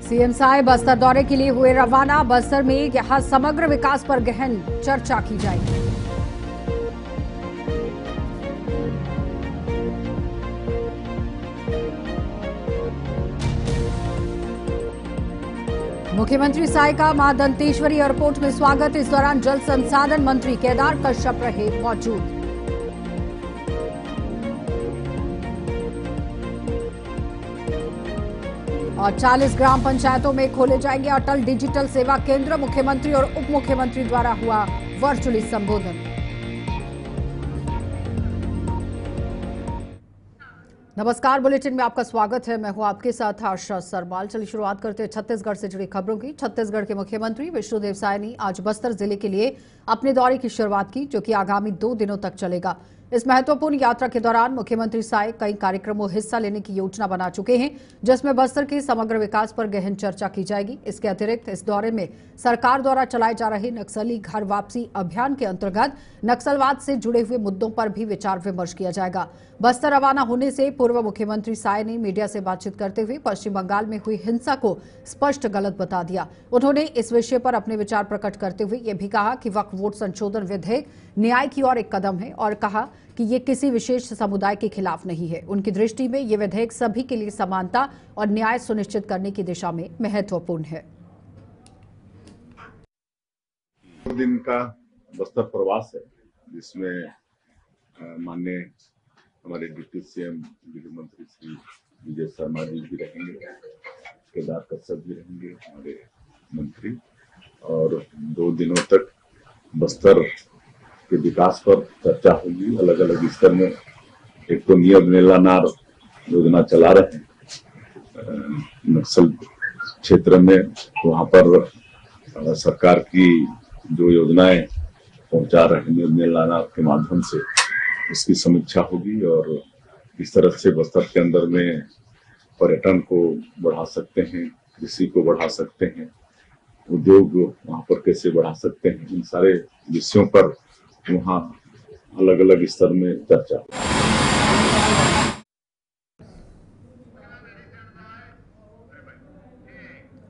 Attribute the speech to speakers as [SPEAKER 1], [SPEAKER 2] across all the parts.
[SPEAKER 1] CM Sai Bastar दौरे के लिए हुए रवाना। बस्तर में यहां समग्र विकास पर गहन चर्चा की जाएगी। मुख्यमंत्री साय का मां दंतेश्वरी एयरपोर्ट में स्वागत। इस दौरान जल संसाधन मंत्री केदार कश्यप रहे मौजूद। और 40 ग्राम पंचायतों में खोले जाएंगे अटल डिजिटल सेवा केंद्र। मुख्यमंत्री और उप मुख्यमंत्री द्वारा हुआ वर्चुअली संबोधन। नमस्कार, बुलेटिन में आपका स्वागत है। मैं हूं आपके साथ आशा सरवाल। चलिए शुरुआत करते हैं छत्तीसगढ़ से जुड़ी खबरों की। छत्तीसगढ़ के मुख्यमंत्री विष्णुदेव साय ने आज बस्तर जिले के लिए अपने दौरे की शुरुआत की, जो कि आगामी 2 दिनों तक चलेगा। इस महत्वपूर्ण यात्रा के दौरान मुख्यमंत्री साय कई कार्यक्रमों में हिस्सा लेने की योजना बना चुके हैं, जिसमें बस्तर के समग्र विकास पर गहन चर्चा की जाएगी। इसके अतिरिक्त इस दौरे में सरकार द्वारा चलाए जा रहे नक्सली घर वापसी अभियान के अंतर्गत नक्सलवाद से जुड़े हुए मुद्दों पर भी विचार विमर्श किया जाएगा। बस्तर रवाना होने से पूर्व मुख्यमंत्री साय ने मीडिया से बातचीत करते हुए पश्चिम बंगाल में हुई हिंसा को स्पष्ट गलत बता दिया। उन्होंने इस विषय पर अपने विचार प्रकट करते हुए यह भी कहा कि वक्फ बोर्ड संशोधन विधेयक न्याय की ओर एक कदम है और कहा कि ये किसी विशेष समुदाय के खिलाफ नहीं है। उनकी दृष्टि में ये विधेयक सभी के लिए समानता और न्याय सुनिश्चित करने की दिशा में महत्वपूर्ण है।
[SPEAKER 2] दिन का बस्तर प्रवास है, जिसमें माननीय हमारे डिप्टी सीएम गृह मंत्री श्री विजय शर्मा जी भी रहेंगे, केदार कश्यप भी रहेंगे हमारे मंत्री, और 2 दिनों तक बस्तर के विकास पर चर्चा होगी। अलग अलग स्तर में एक तो नियम नीलानार योजना चला रहे हैं नक्सल क्षेत्र में, वहां पर सरकार की जो योजनाएं पहुंचा रहे हैं नियम नीलानार के माध्यम से, उसकी समीक्षा होगी और किस तरह से बस्तर के अंदर में पर्यटन को बढ़ा सकते हैं, कृषि को बढ़ा सकते हैं, उद्योग वहां पर कैसे बढ़ा सकते हैं, इन सारे विषयों पर वहां अलग अलग स्तर में चर्चा।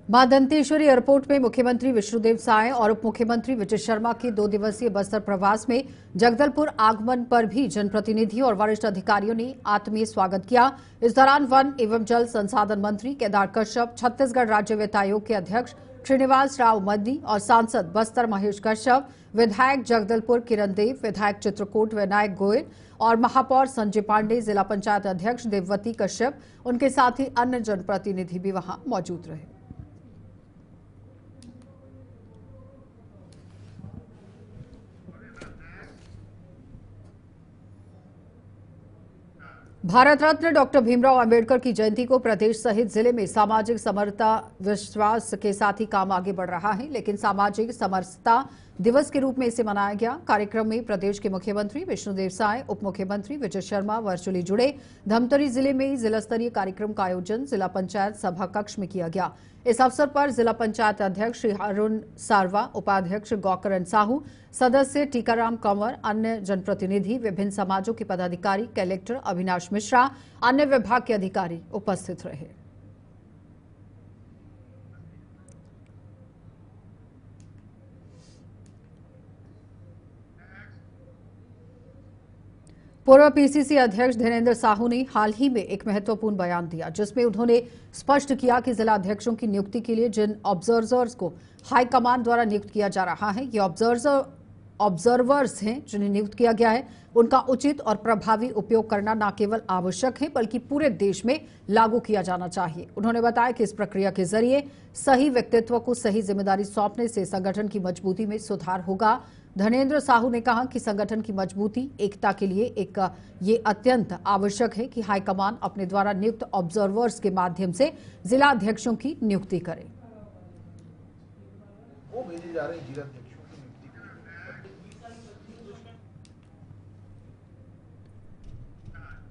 [SPEAKER 1] मां दंतेश्वरी एयरपोर्ट में मुख्यमंत्री विष्णुदेव साय और उप मुख्यमंत्री विजय शर्मा के 2 दिवसीय बस्तर प्रवास में जगदलपुर आगमन पर भी जनप्रतिनिधि और वरिष्ठ अधिकारियों ने आत्मीय स्वागत किया। इस दौरान वन एवं जल संसाधन मंत्री केदार कश्यप, छत्तीसगढ़ राज्य वित्त आयोग के अध्यक्ष श्रीनिवास राव मद्दी और सांसद बस्तर महेश कश्यप, विधायक जगदलपुर किरण देव, विधायक चित्रकूट विनायक गोयल और महापौर संजय पांडे, जिला पंचायत अध्यक्ष देववती कश्यप, उनके साथ ही अन्य जनप्रतिनिधि भी वहां मौजूद रहे। भारत रत्न डॉक्टर भीमराव अंबेडकर की जयंती को प्रदेश सहित जिले में सामाजिक समरसता विश्वास के साथ ही काम आगे बढ़ रहा है, लेकिन सामाजिक समरसता दिवस के रूप में इसे मनाया गया। कार्यक्रम में प्रदेश के मुख्यमंत्री विष्णुदेव साय, उप मुख्यमंत्री विजय शर्मा वर्चुअली जुड़े। धमतरी जिले में जिला स्तरीय कार्यक्रम का आयोजन जिला पंचायत सभा कक्ष में किया गया। इस अवसर पर जिला पंचायत अध्यक्ष श्री अरुण सारवा, उपाध्यक्ष गौकरण साहू, सदस्य टीकाराम कंवर, अन्य जनप्रतिनिधि, विभिन्न समाजों के पदाधिकारी, कलेक्टर अविनाश मिश्रा, अन्य विभाग के अधिकारी उपस्थित रहे। पूर्व पीसीसी अध्यक्ष धीरेन्द्र साहू ने हाल ही में एक महत्वपूर्ण बयान दिया, जिसमें उन्होंने स्पष्ट किया कि जिला अध्यक्षों की नियुक्ति के लिए जिन ऑब्जर्वर्स को हाईकमान द्वारा नियुक्त किया जा रहा है, ये ऑब्जर्वर्स हैं जिन्हें नियुक्त किया गया है, उनका उचित और प्रभावी उपयोग करना न केवल आवश्यक है बल्कि पूरे देश में लागू किया जाना चाहिए। उन्होंने बताया कि इस प्रक्रिया के जरिए सही व्यक्तित्व को सही जिम्मेदारी सौंपने से संगठन की मजबूती में सुधार होगा। धनेन्द्र साहू ने कहा कि संगठन की मजबूती एकता के लिए ये अत्यंत आवश्यक है कि हाईकमान अपने द्वारा नियुक्त ऑब्जर्वर्स के माध्यम से जिला अध्यक्षों की नियुक्ति करे।
[SPEAKER 3] वो भेजे जा रहे हैं जिला अध्यक्षों की नियुक्ति।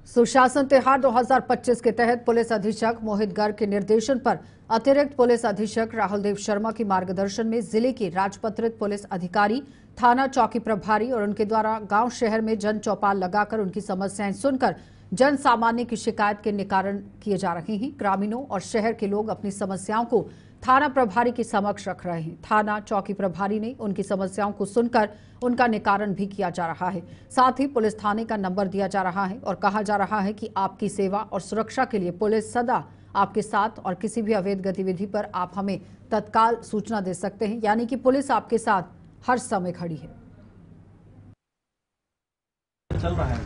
[SPEAKER 1] सुशासन त्योहार 2025 के तहत पुलिस अधीक्षक मोहित गर्ग के निर्देशन पर अतिरिक्त पुलिस अधीक्षक राहुल देव शर्मा के मार्गदर्शन में जिले के राजपत्रित पुलिस अधिकारी, थाना चौकी प्रभारी और उनके द्वारा गांव शहर में जन चौपाल लगाकर उनकी समस्याएं सुनकर जन सामान्य की शिकायत के निवारण किए जा रहे हैं। ग्रामीणों और शहर के लोग अपनी समस्याओं को थाना प्रभारी के समक्ष रख रहे हैं। थाना चौकी प्रभारी ने उनकी समस्याओं को सुनकर उनका निवारण भी किया जा रहा है। साथ ही पुलिस थाने का नंबर दिया जा रहा है और कहा जा रहा है कि आपकी सेवा और सुरक्षा के लिए पुलिस सदा आपके साथ और किसी भी अवैध गतिविधि पर आप हमें तत्काल सूचना दे सकते हैं, यानी कि पुलिस आपके साथ हर समय खड़ी है।
[SPEAKER 4] चल रहा है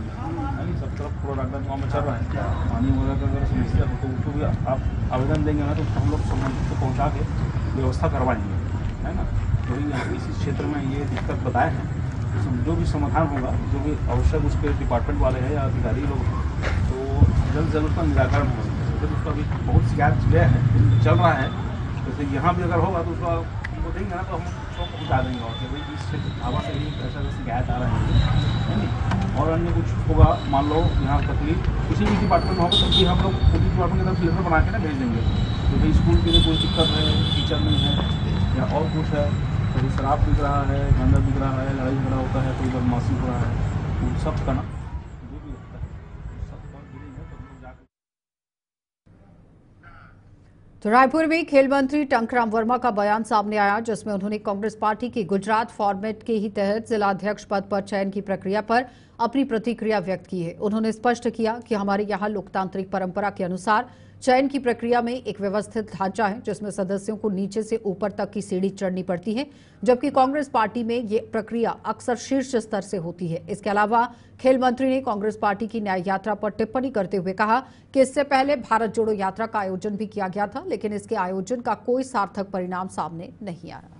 [SPEAKER 4] अभी सब तरफ पूरा लॉकडाउन गाँव में चल रहा है। पानी वगैरह का अगर समस्या हो तो उसको भी आप आवेदन देंगे ना, तो हम लोग संबंधित को पहुँचा के व्यवस्था करवाएंगे, है ना। तो यहाँ इस क्षेत्र में ये दिक्कत बताए हैं, जो भी समाधान होगा, जो भी आवश्यक उसके डिपार्टमेंट वाले हैं या अधिकारी लोग, तो जल्द से जल्द उसका निराकरण होगा। फिर उसका अभी बहुत शिकायत गया है, चल रहा है। जैसे यहाँ भी अगर होगा तो उसका हमको देंगे ना, तो हम उसको पहुँचा देंगे और कि भाई इस क्षेत्र आवास से ऐसा शिकायत आ रहा है। और अन्य कुछ होगा, मान लो यहाँ तकलीफ किसी भी डिपार्टमेंट में होगा, तब भी हम लोग पुलिस डिपार्टमेंट की तरफ से लेटर बना के ना भेज देंगे तो भाई स्कूल के लिए कोई दिक्कत है, टीचर नहीं है या और कुछ है, कभी शराब बिक रहा है, गंदा बिक रहा है, लड़ाई झगड़ा होता है, कोई बदमाशी हो रहा है, उन सब का ना जो भी होता है सब पर गिरेंगे तो हम लोग जाकर।
[SPEAKER 1] तो रायपुर में खेल मंत्री टंकराम वर्मा का बयान सामने आया, जिसमें उन्होंने कांग्रेस पार्टी की गुजरात फॉर्मेट के ही तहत जिलाध्यक्ष पद पर चयन की प्रक्रिया पर अपनी प्रतिक्रिया व्यक्त की है। उन्होंने स्पष्ट किया कि हमारे यहाँ लोकतांत्रिक परंपरा के अनुसार चयन की प्रक्रिया में एक व्यवस्थित ढांचा है, जिसमें सदस्यों को नीचे से ऊपर तक की सीढ़ी चढ़नी पड़ती है, जबकि कांग्रेस पार्टी में ये प्रक्रिया अक्सर शीर्ष स्तर से होती है। इसके अलावा खेल मंत्री ने कांग्रेस पार्टी की न्याय यात्रा पर टिप्पणी करते हुए कहा कि इससे पहले भारत जोड़ो यात्रा का आयोजन भी किया गया था, लेकिन इसके आयोजन का कोई सार्थक परिणाम सामने नहीं आया।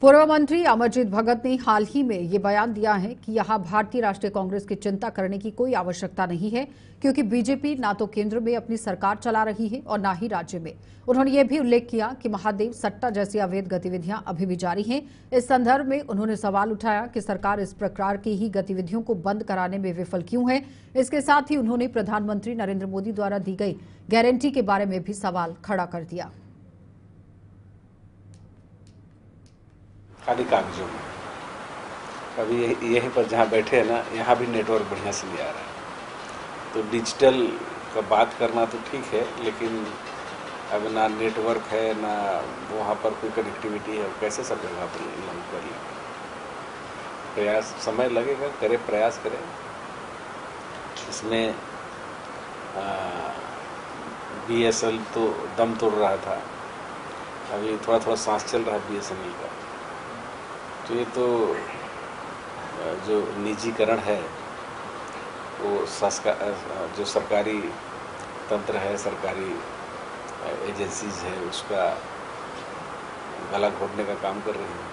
[SPEAKER 1] पूर्व मंत्री अमरजीत भगत ने हाल ही में ये बयान दिया है कि यहां भारतीय राष्ट्रीय कांग्रेस की चिंता करने की कोई आवश्यकता नहीं है, क्योंकि बीजेपी ना तो केंद्र में अपनी सरकार चला रही है और ना ही राज्य में। उन्होंने ये भी उल्लेख किया कि महादेव सट्टा जैसी अवैध गतिविधियां अभी भी जारी हैं। इस संदर्भ में उन्होंने सवाल उठाया कि सरकार इस प्रकार की ही गतिविधियों को बंद कराने में विफल क्यों है। इसके साथ ही उन्होंने प्रधानमंत्री नरेंद्र मोदी द्वारा दी गई गारंटी के बारे में भी सवाल खड़ा कर दिया।
[SPEAKER 5] खाली कागजों में अभी यहीं पर जहाँ बैठे हैं ना, यहाँ भी नेटवर्क बढ़िया से नहीं आ रहा है। तो डिजिटल का बात करना तो ठीक है, लेकिन अब ना नेटवर्क है ना वहाँ पर कोई कनेक्टिविटी है, कैसे सब जगह पर लागू कर लें। प्रयास समय लगेगा, करें, प्रयास करें। इसमें BSL तो दम तोड़ रहा था, अभी थोड़ा थोड़ा सांस चल रहा है BSNL का। तो ये तो जो निजीकरण है, वो जो सरकारी तंत्र है, सरकारी एजेंसीज है, उसका गला घोटने का काम कर रही है।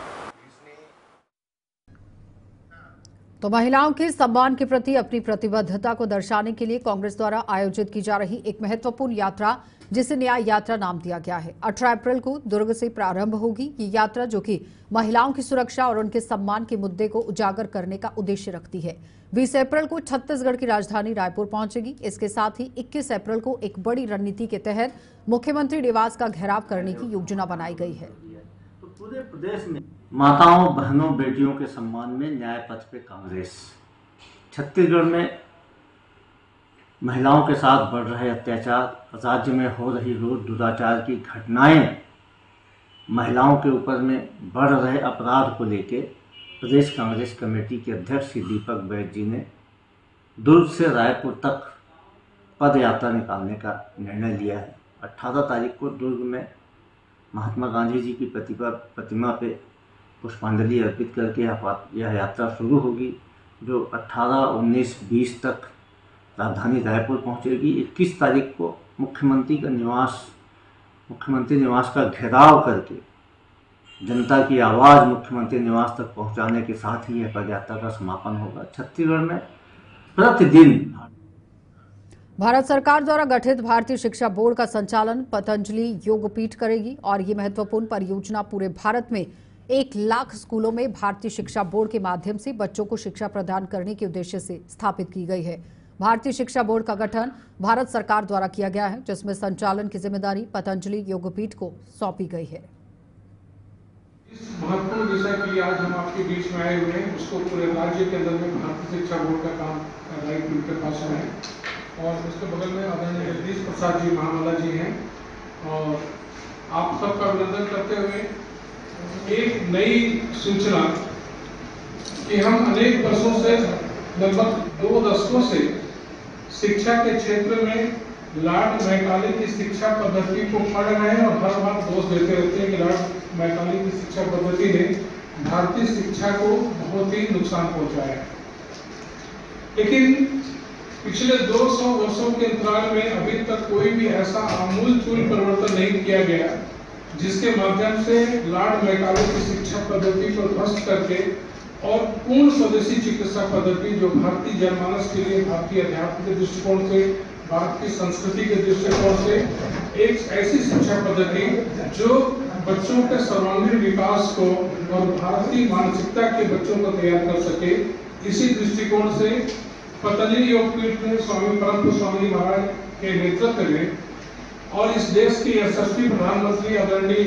[SPEAKER 1] तो महिलाओं के सम्मान के प्रति अपनी प्रतिबद्धता को दर्शाने के लिए कांग्रेस द्वारा आयोजित की जा रही एक महत्वपूर्ण यात्रा, जिसे न्याय यात्रा नाम दिया गया है, 18 अप्रैल को दुर्ग से प्रारंभ होगी। ये यात्रा जो कि महिलाओं की सुरक्षा और उनके सम्मान के मुद्दे को उजागर करने का उद्देश्य रखती है, 20 अप्रैल को छत्तीसगढ़ की राजधानी रायपुर पहुंचेगी। इसके साथ ही 21 अप्रैल को एक बड़ी रणनीति के तहत मुख्यमंत्री निवास का घेराव करने की योजना बनाई गई है।
[SPEAKER 6] तो पूरे प्रदेश में माताओं, बहनों, बेटियों के सम्मान में न्याय पथ पे कांग्रेस। छत्तीसगढ़ में महिलाओं के साथ बढ़ रहे अत्याचार, राज्य में हो रही रोज दुराचार की घटनाएं, महिलाओं के ऊपर में बढ़ रहे अपराध को लेके प्रदेश कांग्रेस कमेटी के अध्यक्ष श्री दीपक बैद जी ने दुर्ग से रायपुर तक पद यात्रा निकालने का निर्णय लिया है। 18 तारीख को दुर्ग में महात्मा गांधी जी की प्रतिमा पे पुष्पांजलि अर्पित करके यह यात्रा शुरू होगी, जो 18, 19, 20 तक राजधानी रायपुर पहुंचेगी। 21 तारीख को मुख्यमंत्री निवास का घेराव करके जनता की आवाज़ मुख्यमंत्री निवास तक पहुंचाने के साथ ही यह पदयात्रा का समापन होगा। छत्तीसगढ़ में प्रतिदिन
[SPEAKER 1] भारत सरकार द्वारा गठित भारतीय शिक्षा बोर्ड का संचालन पतंजलि योगपीठ करेगी और ये महत्वपूर्ण परियोजना पूरे भारत में 1 लाख स्कूलों में भारतीय शिक्षा बोर्ड के माध्यम से बच्चों को शिक्षा प्रदान करने के उद्देश्य से स्थापित की गई है। भारतीय शिक्षा बोर्ड का गठन भारत सरकार द्वारा किया गया है, जिसमें संचालन की जिम्मेदारी पतंजलि योगपीठ को सौंपी गई है।
[SPEAKER 7] महत्वपूर्ण विषय के लिए आज हम आपके बीच में आए हुए हैं, उसको पूरे राज्य के अंदर में भारतीय शिक्षा बोर्ड का काम दायित्व उनके पास में है और उसके बगल में आदरणीय जगदीश प्रसाद जी महामाला जी हैं और आप सबका अभिनंदन करते हुए एक नई सूचना कि हम अनेक वर्षों से लगभग 2 दशकों से शिक्षा के क्षेत्र में लॉर्ड मैकाले की शिक्षा पद्धति को पढ़ रहे हैं और हर बार दोष देते रहते हैं कि लॉर्ड मैकाले की शिक्षा पद्धति ने भारतीय शिक्षा को बहुत ही नुकसान पहुंचाया है। लेकिन पिछले 200 वर्षों के अंतराल में अभी तक कोई भी ऐसा आमूलचूल परिवर्तन नहीं किया गया जिसके माध्यम से लॉर्ड मैकाले की शिक्षा पद्धति को ध्वस्त करके और पूर्ण स्वदेशी चिकित्सा पद्धति जो भारतीय जनमानस के लिए भारतीय अध्यात्म के दृष्टिकोण से भारत की संस्कृति के दृष्टिकोण से एक ऐसी शिक्षा पद्धति जो बच्चों के सर्वांगीण विकास को और भारतीय मानसिकता के बच्चों को तैयार कर सके, इसी दृष्टिकोण से पतंजलि योगपीठ में स्वामी परम स्वामी महाराज के नेतृत्व में और इस देश के यशस्वी प्रधानमंत्री आदरणीय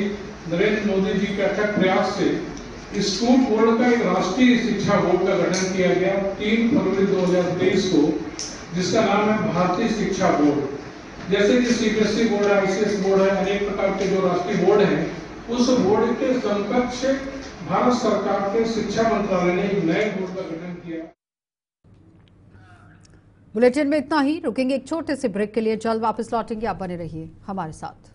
[SPEAKER 7] नरेंद्र मोदी जी के अथक प्रयास से स्कूल बोर्ड का एक राष्ट्रीय शिक्षा बोर्ड का गठन किया गया 3 फरवरी 2023 को, जिसका नाम है भारतीय शिक्षा बोर्ड। जैसे कि सीबीएसई बोर्ड है, आईसीएस बोर्ड है, अनेक प्रकार के जो राष्ट्रीय बोर्ड हैं, उस बोर्ड के समकक्ष भारत सरकार के शिक्षा मंत्रालय ने एक नए बोर्ड का गठन किया।
[SPEAKER 1] बुलेटिन में इतना ही। रुकेंगे एक छोटे से ब्रेक के लिए, जल्द वापस लौटेंगे। आप बने रहिए हमारे साथ।